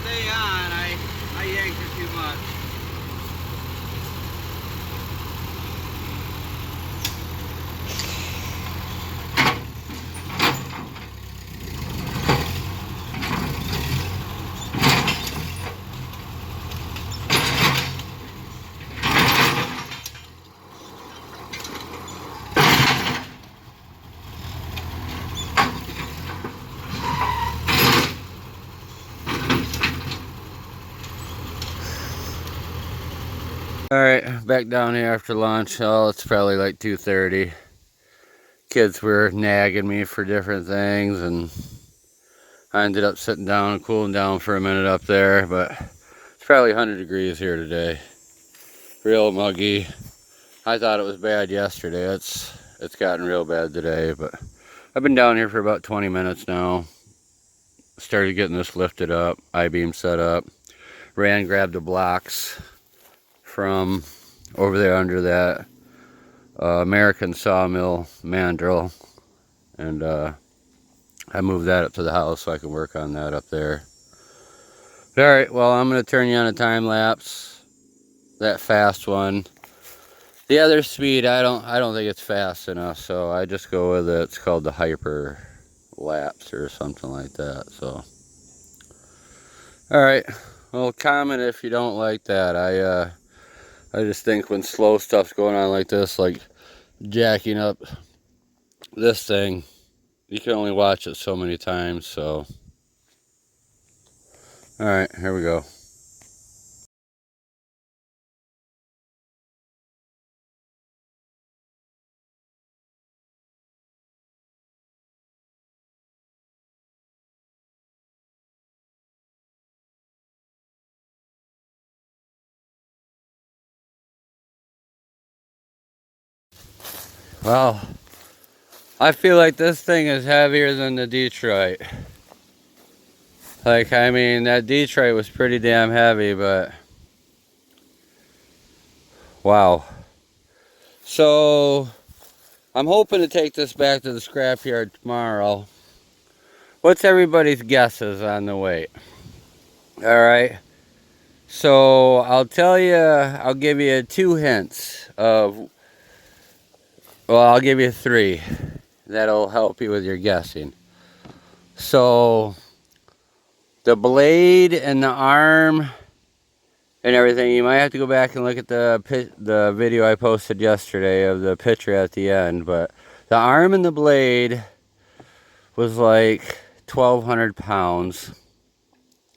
stay on. I yanked it too much. Alright, back down here after lunch. Oh, it's probably like 2:30. Kids were nagging me for different things, and I ended up sitting down and cooling down for a minute up there, but it's probably 100 degrees here today. Real muggy. I thought it was bad yesterday. It's gotten real bad today, but I've been down here for about 20 minutes now. Started getting this lifted up, I-beam set up. Ran, grabbed the blocks from over there under that American sawmill mandrel, and I moved that up to the house so I can work on that up there. All right, well, I'm going to turn you on a time lapse, that fast one. The other speed, I don't think it's fast enough, so I just go with it. It's called the hyper lapse or something like that. So, all right, well, comment if you don't like that. I just think when slow stuff's going on like this, like jacking up this thing, you can only watch it so many times. So, all right, here we go. Well, I feel like this thing is heavier than the Detroit. Like, I mean, that Detroit was pretty damn heavy, but wow. So, I'm hoping to take this back to the scrapyard tomorrow. What's everybody's guesses on the weight? Alright. So, I'll tell you, I'll give you 2 hints of, well, I'll give you 3. That'll help you with your guessing. So, the blade and the arm and everything, you might have to go back and look at the video I posted yesterday of the picture at the end, but the arm and the blade was like 1,200 pounds,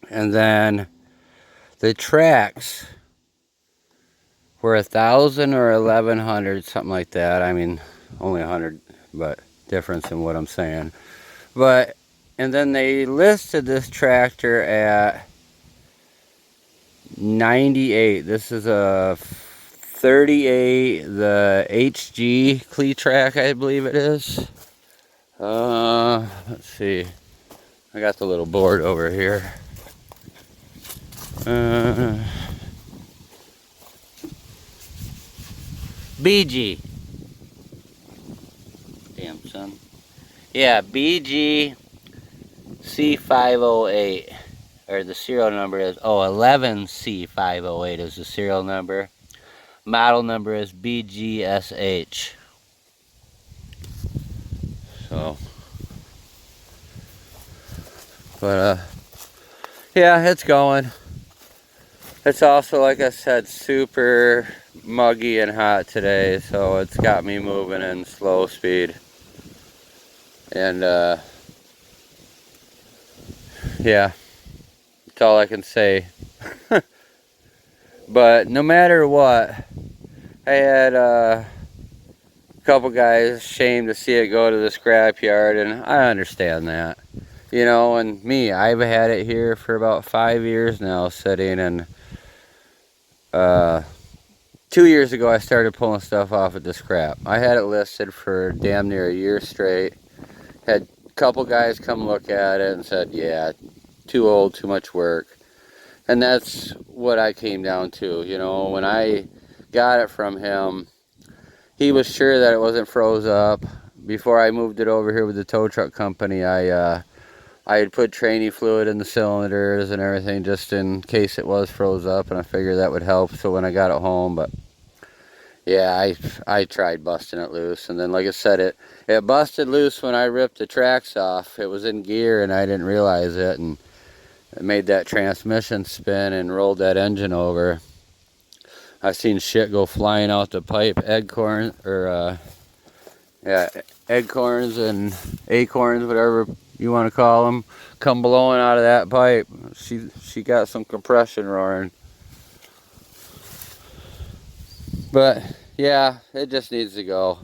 and then the tracks were 1,000 or 1,100, something like that. I mean, only 100, but difference in what I'm saying. But, and then they listed this tractor at 98. This is a 38, the HG Cleatrack, I believe it is. Let's see. I got the little board over here. BG. Damn, son. Yeah, BG C508. Or the serial number is, 11C508 is the serial number. Model number is BGSH. So, but yeah, it's going. It's also, like I said, super muggy and hot today, so it's got me moving in slow speed. And yeah, that's all I can say. But no matter what, I had a couple guys ashamed to see it go to the scrapyard, and I understand that. You know, and me, I've had it here for about 5 years now sitting, and 2 years ago I started pulling stuff off at the scrap. I had it listed for damn near a year straight. Had a couple guys come look at it and said, yeah, too old, too much work. And that's what I came down to. You know, when I got it from him, he was sure that it wasn't froze up. Before I moved it over here with the tow truck company, I I had put trainee fluid in the cylinders and everything just in case it was froze up, and I figured that would help so when I got it home. But yeah, I tried busting it loose, and then like I said, it busted loose when I ripped the tracks off. It was in gear and I didn't realize it, and it made that transmission spin and rolled that engine over. I've seen shit go flying out the pipe, acorns and acorns, whatever you want to call them, come blowing out of that pipe. She got some compression roaring. But yeah, it just needs to go.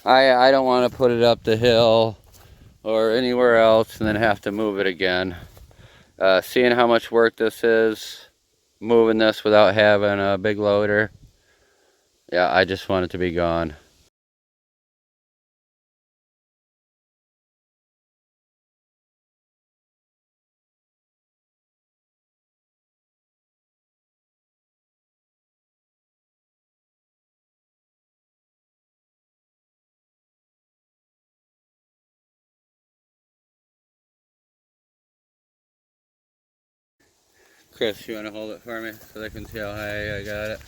I don't want to put it up the hill or anywhere else and then have to move it again. Seeing how much work this is, moving this without having a big loader, yeah, I just want it to be gone. Chris, you want to hold it for me so they can see how high I got it?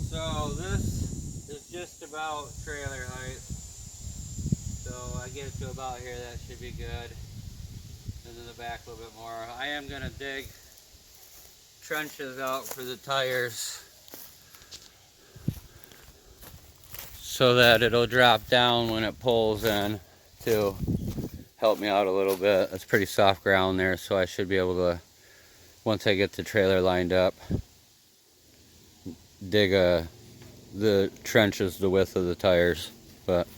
So this is just about trailer height. So I get it to about here, that should be good. And then the back a little bit more. I am going to dig trenches out for the tires so that it'll drop down when it pulls in to help me out a little bit. It's pretty soft ground there, so I should be able to, once I get the trailer lined up, dig the trenches the width of the tires. But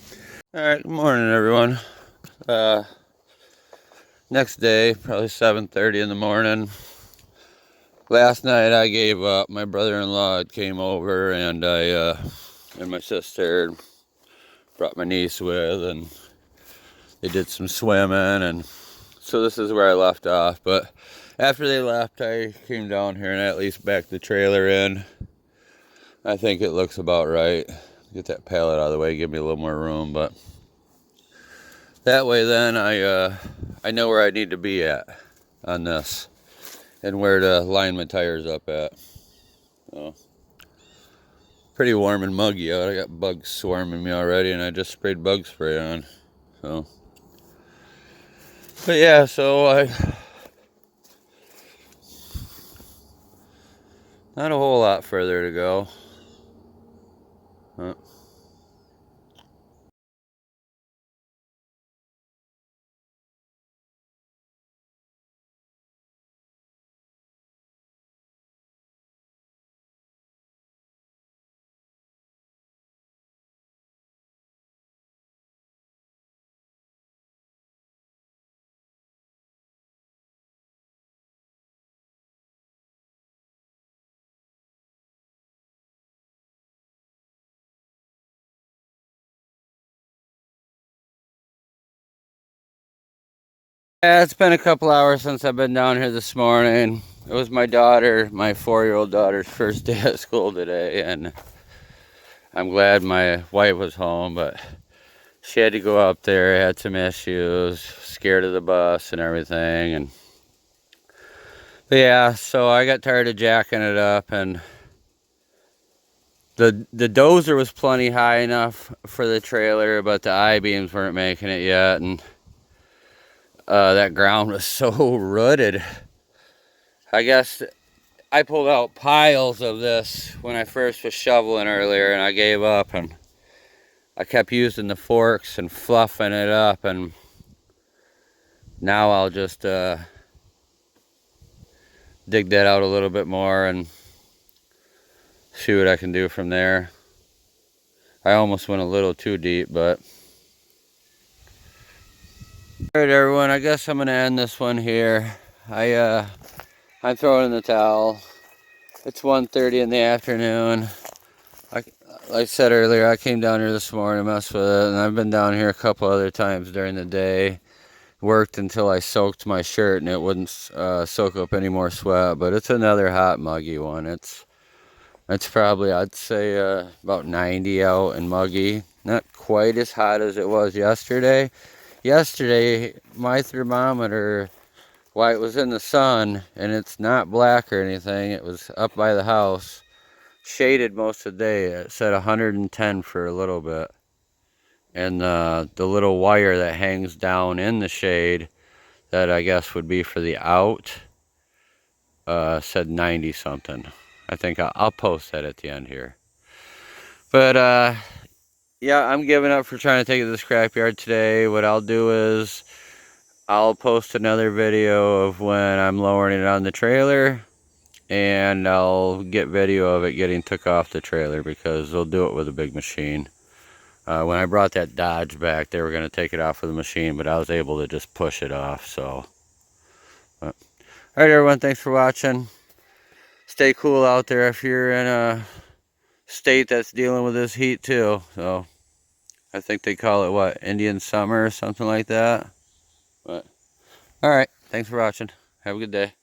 alright, good morning everyone. Next day, probably 7:30 in the morning. Last night I gave up. My brother-in-law came over, and I and my sister brought my niece with, and they did some swimming, and so this is where I left off. But after they left, I came down here and at least backed the trailer in. I think it looks about right. Get that pallet out of the way, give me a little more room, but that way then I know where I need to be at on this and where to line my tires up at. So, pretty warm and muggy out. I got bugs swarming me already, and I just sprayed bug spray on. So, but yeah, so not a whole lot further to go. Yeah, it's been a couple hours since I've been down here this morning. It was my 4-year-old daughter's first day at school today, and I'm glad my wife was home, but she had to go up there, had some issues, scared of the bus and everything. And but yeah, so I got tired of jacking it up, and the dozer was plenty high enough for the trailer, but the I-beams weren't making it yet, and that ground was so rooted. I guess I pulled out piles of this when I first was shoveling earlier, and I gave up, and I kept using the forks and fluffing it up, and now I'll just dig that out a little bit more and see what I can do from there. I almost went a little too deep, but alright everyone, I guess I'm gonna end this one here. I'm throwing in the towel. It's 1:30 in the afternoon. Like I said earlier, I came down here this morning to mess with it, and I've been down here a couple other times during the day. Worked until I soaked my shirt and it wouldn't soak up any more sweat, but it's another hot muggy one. It's probably, I'd say, about 90 out and muggy, not quite as hot as it was yesterday. Yesterday, my thermometer, while it was in the sun, and it's not black or anything, it was up by the house, shaded most of the day. It said 110 for a little bit. And the little wire that hangs down in the shade, that I guess would be for the out, said 90 something. I think I'll post that at the end here. But yeah, I'm giving up for trying to take it to the scrapyard today. What I'll do is I'll post another video of when I'm lowering it on the trailer, and I'll get video of it getting took off the trailer, because they'll do it with a big machine. When I brought that Dodge back, they were going to take it off with the machine, but I was able to just push it off. So, all right, everyone, thanks for watching. Stay cool out there if you're in a state that's dealing with this heat too. So, I think they call it, what, Indian summer or something like that. But all right, thanks for watching. Have a good day.